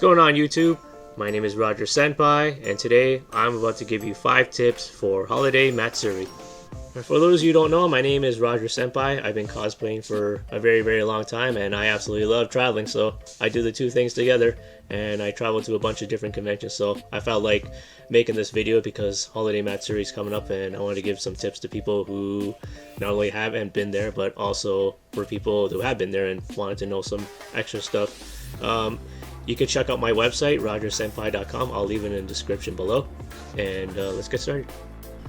going on YouTube? My name is Roger Senpai, and today I'm about to give you 5 tips for holiday Matsuri. For those of you who don't know, my name is Roger Senpai. I've been cosplaying for a very long time, and I absolutely love traveling, so I do the two things together, and I travel to a bunch of different conventions, so I felt like making this video because holiday Matsuri is coming up, and I wanted to give some tips to people who not only haven't been there, but also for people who have been there and wanted to know some extra stuff. You can check out my website, rogersenpai.com. I'll leave it in the description below, and let's get started.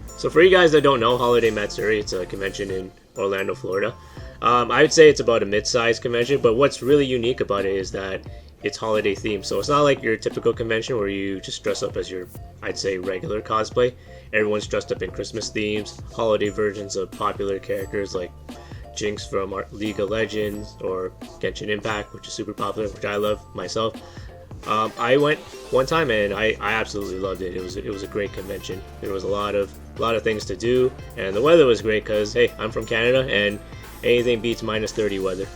So for you guys that don't know, Holiday Matsuri, it's a convention in Orlando, Florida. I would say it's about a mid-sized convention, but what's really unique about it is that it's holiday themed. So it's not like your typical convention where you just dress up as your, I'd say, regular cosplay. Everyone's dressed up in Christmas themes, holiday versions of popular characters like Jinx from League of Legends or Genshin Impact, which is super popular, which I love myself. I went one time and I absolutely loved it. It was a great convention. There was a lot of things to do, and the weather was great because hey, I'm from Canada and anything beats minus 30 weather.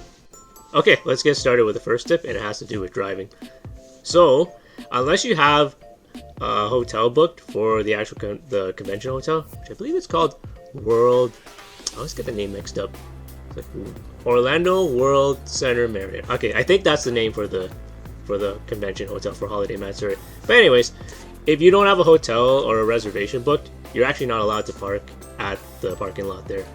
Okay, let's get started with the first tip, and it has to do with driving. So unless you have a hotel booked for the actual the convention hotel, which I believe it's called World, I always get the name mixed up. It's like Orlando World Center Marriott. Okay, I think that's the name for the convention hotel for Holiday Matsuri. But anyways, if you don't have a hotel or a reservation booked, you're actually not allowed to park at the parking lot there.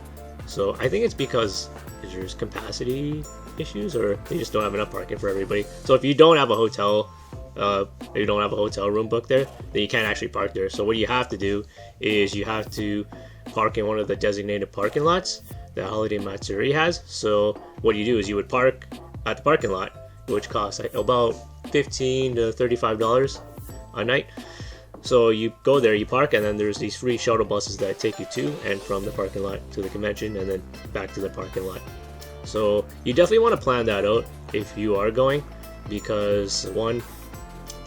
So I think it's because there's capacity issues, or they just don't have enough parking for everybody. So if you don't have a hotel, room booked there, then you can't actually park there. So what you have to do is you have to park in one of the designated parking lots that Holiday Matsuri has. So what you do is you would park at the parking lot, which costs about $15 to $35 a night. So you go there, you park, and then there's these free shuttle buses that take you to and from the parking lot to the convention and then back to the parking lot. So you definitely want to plan that out if you are going, because one,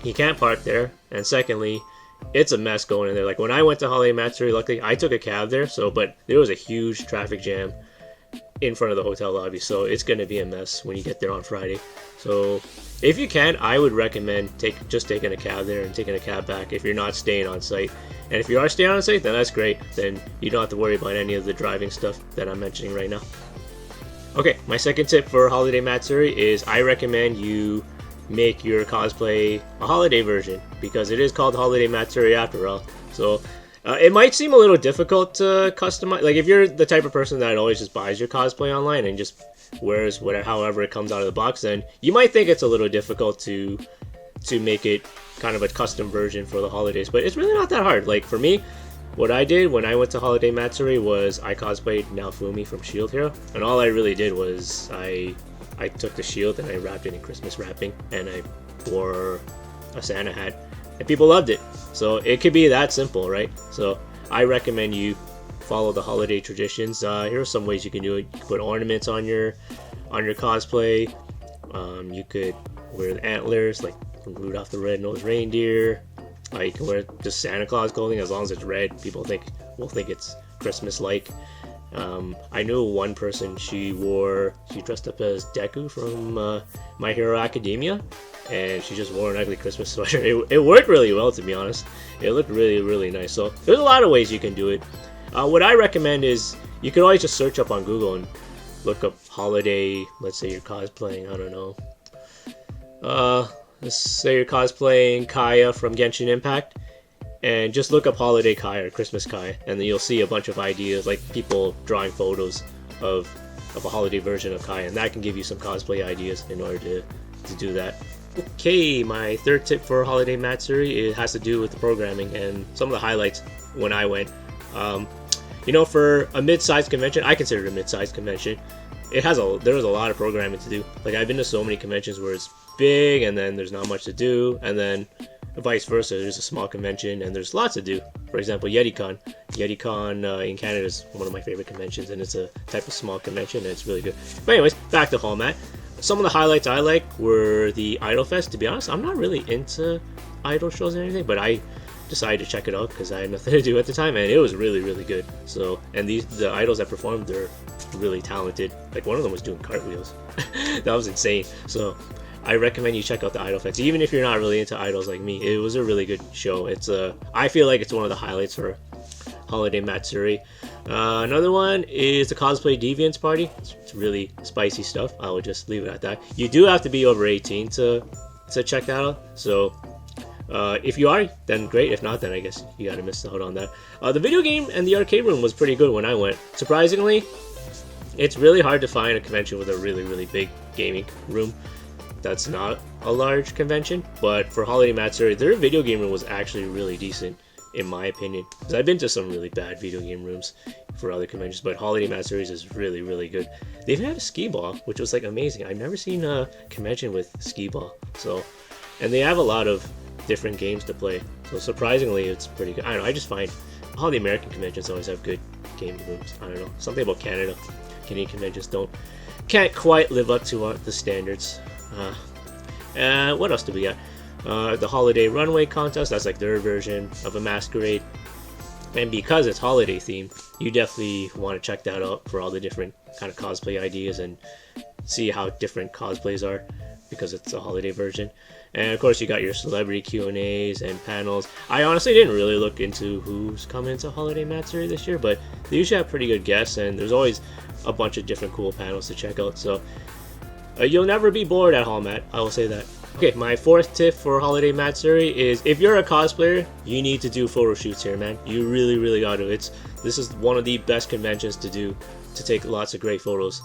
you can't park there, and secondly, it's a mess going in there. Like when I went to Holiday Matsuri, luckily I took a cab there, but there was a huge traffic jam in front of the hotel lobby, so it's going to be a mess when you get there on Friday. So if you can, I would recommend just taking a cab there and taking a cab back if you're not staying on site. And if you are staying on site, then that's great. Then you don't have to worry about any of the driving stuff that I'm mentioning right now. Okay, my second tip for Holiday Matsuri is I recommend you make your cosplay a holiday version, because it is called Holiday Matsuri after all. So it might seem a little difficult to customize. Like if you're the type of person that always just buys your cosplay online and just wears however it comes out of the box, then you might think it's a little difficult to make it kind of a custom version for the holidays. But it's really not that hard. Like for me, what I did when I went to Holiday Matsuri was I cosplayed Naofumi from Shield Hero, and all I really did was I took the shield and I wrapped it in Christmas wrapping, and I wore a Santa hat, and people loved it. So it could be that simple, right? So I recommend you follow the holiday traditions. Here are some ways you can do it. You can put ornaments on your cosplay. You could wear the antlers like from Rudolph the Red-Nosed Reindeer. You can wear just Santa Claus clothing as long as it's red. People will think it's Christmas-like. I knew one person, she dressed up as Deku from My Hero Academia, and she just wore an ugly Christmas sweater. It worked really well, to be honest. It looked really nice. So there's a lot of ways you can do it. What I recommend is you can always just search up on Google and look up holiday. Let's say you're cosplaying, I don't know. Let's say you're cosplaying Kaya from Genshin Impact, and just look up holiday Kaya or Christmas Kaya, and then you'll see a bunch of ideas, like people drawing photos of a holiday version of Kaya, and that can give you some cosplay ideas in order to do that. Okay, my third tip for Holiday Matsuri, it has to do with the programming and some of the highlights when I went. For a mid-sized convention, I consider it a mid-sized convention. There was a lot of programming to do. Like I've been to so many conventions where it's big and then there's not much to do, and then vice versa, there's a small convention and there's lots to do. For example, YetiCon in Canada is one of my favorite conventions, and it's a type of small convention and it's really good. But anyways, back to HolMat. Some of the highlights I like were the Idol Fest. To be honest, I'm not really into idol shows and anything, but I decided to check it out because I had nothing to do at the time, and it was really good. So, and the idols that performed, they're really talented. Like one of them was doing cartwheels. That was insane. So I recommend you check out the Idol Fest. Even if you're not really into idols like me, it was a really good show. I feel like it's one of the highlights for Holiday Matsuri. Another one is the Cosplay Deviants Party. It's really spicy stuff. I will just leave it at that. You do have to be over 18 to check that out. So if you are, then great. If not, then I guess you gotta miss out on that. The video game and the arcade room was pretty good when I went. Surprisingly, it's really hard to find a convention with a really big gaming room. That's not a large convention, but for Holiday Matsuri, their video game room was actually really decent, in my opinion. Because I've been to some really bad video game rooms for other conventions, but Holiday Matsuri's is really good. They even had a skee ball, which was like amazing. I've never seen a convention with skee ball. So, and they have a lot of different games to play. So surprisingly, it's pretty good. I don't know. I just find all the American conventions always have good gaming rooms. I don't know. Something about Canada. Canadian conventions can't quite live up to the standards. What else do we got? The Holiday Runway Contest. That's like their version of a masquerade. And because it's holiday themed, you definitely want to check that out for all the different kind of cosplay ideas and see how different cosplays are, because it's a holiday version. And of course you got your celebrity Q&As and panels. I honestly didn't really look into who's coming to Holiday Matsuri this year, but they usually have pretty good guests, and there's always a bunch of different cool panels to check out. So you'll never be bored at HolMat, I will say that. Okay, my fourth tip for Holiday Matsuri is if you're a cosplayer, you need to do photo shoots here, man. You really got to. This is one of the best conventions to take lots of great photos.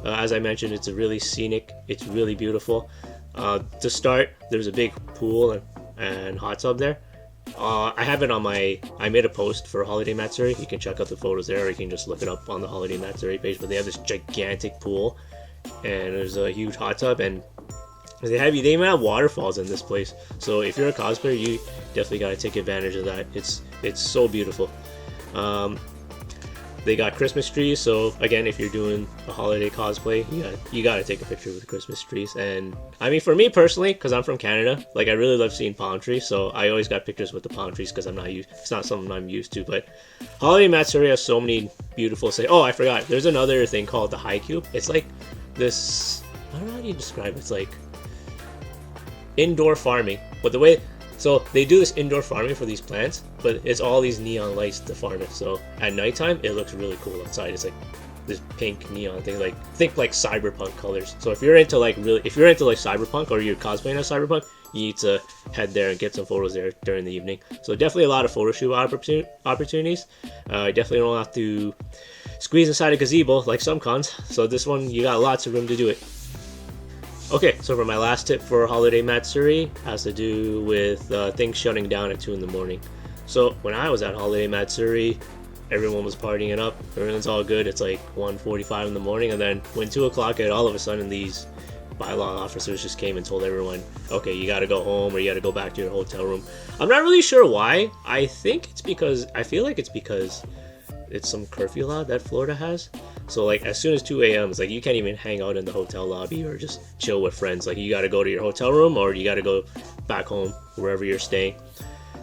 As I mentioned, it's a really scenic, it's really beautiful. To start, there's a big pool and hot tub there. I have it on I made a post for Holiday Matsuri. You can check out the photos there, or you can just look it up on the Holiday Matsuri page. But they have this gigantic pool, and there's a huge hot tub, and they even have waterfalls in this place. So if you're a cosplayer, you definitely got to take advantage of that. It's so beautiful. They got Christmas trees, so again, if you're doing a holiday cosplay, you gotta take a picture with the Christmas trees. And I mean, for me personally, because I'm from Canada, like I really love seeing palm trees, so I always got pictures with the palm trees because it's not something I'm used to. But Holiday Matsuri has so many beautiful oh, I forgot, there's another thing called the High Cube. It's like this, I don't know how you describe it. It's like indoor farming, but so they do this indoor farming for these plants, but it's all these neon lights to farm it. So at nighttime, it looks really cool outside. It's like this pink neon thing, think like cyberpunk colors. So if you're into cyberpunk, or you're cosplaying as cyberpunk, you need to head there and get some photos there during the evening. So definitely a lot of photo shoot opportunities. Definitely don't have to squeeze inside a gazebo like some cons. So this one, you got lots of room to do it. Okay, so for my last tip for Holiday Matsuri, has to do with things shutting down at 2 in the morning. So when I was at Holiday Matsuri, everyone was partying it up. Everyone's all good. It's like 1:45 in the morning, and then when 2 o'clock hit, all of a sudden these bylaw officers just came and told everyone, okay, you gotta go home, or you gotta go back to your hotel room. I'm not really sure why. I feel like it's because it's some curfew law that Florida has. So like as soon as 2 a.m. it's like you can't even hang out in the hotel lobby or just chill with friends. Like you got to go to your hotel room, or you got to go back home wherever you're staying.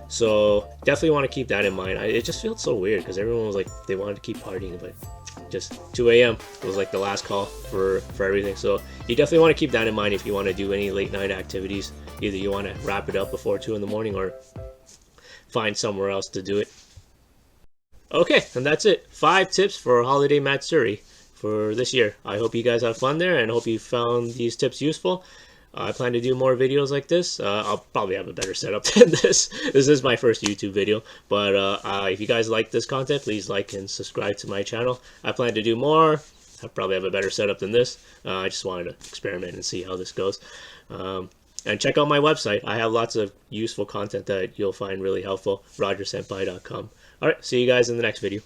So definitely want to keep that in mind. It just feels so weird because everyone was like they wanted to keep partying, but just 2 a.m. was like the last call for everything. So you definitely want to keep that in mind if you want to do any late night activities. Either you want to wrap it up before 2 in the morning, or find somewhere else to do it. Okay, and that's it. 5 tips for Holiday Matsuri for this year. I hope you guys have fun there, and hope you found these tips useful. I plan to do more videos like this. I'll probably have a better setup than this. This is my first YouTube video, but if you guys like this content, please like and subscribe to my channel. I plan to do more. I probably have a better setup than this. I just wanted to experiment and see how this goes. And check out my website. I have lots of useful content that you'll find really helpful. RogerSenpai.com. Alright, see you guys in the next video.